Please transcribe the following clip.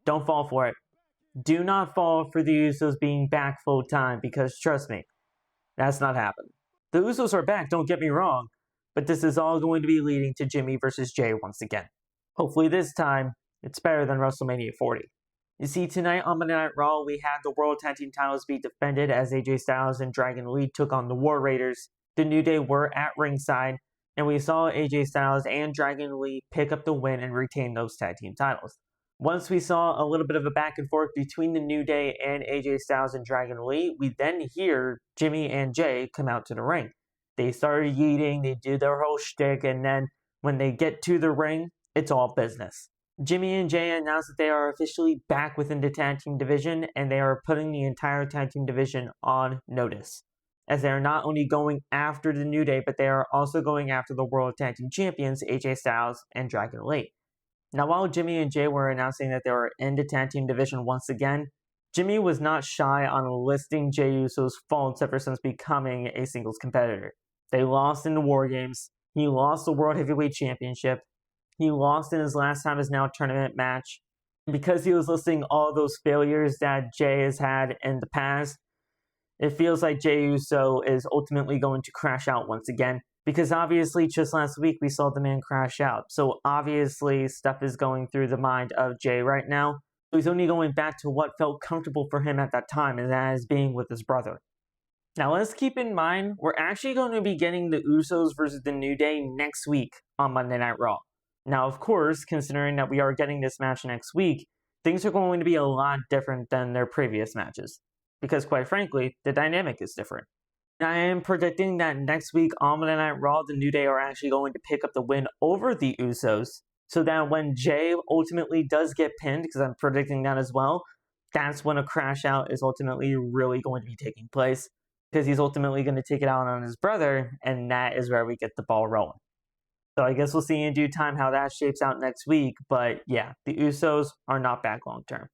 Don't fall for it. Do not fall for the Usos being back full time because trust me, that's not happening. The Usos are back, don't get me wrong, but this is all going to be leading to Jimmy versus Jay once again. Hopefully this time, it's better than WrestleMania 40. You see, tonight on Monday Night Raw, we had the World Tag Team titles be defended as AJ Styles and Dragon Lee took on the War Raiders. The New Day were at ringside, and we saw AJ Styles and Dragon Lee pick up the win and retain those tag team titles. Once we saw a little bit of a back and forth between the New Day and AJ Styles and Dragon Lee, we then hear Jimmy and Jay come out to the ring. They started yeeting, they do their whole shtick, and then when they get to the ring, it's all business. Jimmy and Jay announced that they are officially back within the tag team division, and they are putting the entire tag team division on notice, as they are not only going after the New Day, but they are also going after the World Tag Team Champions, AJ Styles and Dragon Lee. Now, while Jimmy and Jay were announcing that they were in the tag team division once again, Jimmy was not shy on listing Jey Uso's faults ever since becoming a singles competitor. They lost in the War Games, he lost the World Heavyweight Championship, he lost in his last time as now tournament match. And because he was listing all those failures that Jay has had in the past, it feels like Jey Uso is ultimately going to crash out once again. Because obviously, just last week, we saw the man crash out. So obviously, stuff is going through the mind of Jay right now. So he's only going back to what felt comfortable for him at that time, and that is being with his brother. Now, let's keep in mind, we're actually going to be getting the Usos versus the New Day next week on Monday Night Raw. Now, of course, considering that we are getting this match next week, things are going to be a lot different than their previous matches. Because quite frankly, the dynamic is different. I am predicting that next week on Monday Night Raw, the New Day are actually going to pick up the win over the Usos, so that when Jay ultimately does get pinned, because I'm predicting that as well, that's when a crash out is ultimately really going to be taking place, because he's ultimately going to take it out on his brother, and that is where we get the ball rolling. So I guess we'll see in due time how that shapes out next week, but yeah, the Usos are not back long term.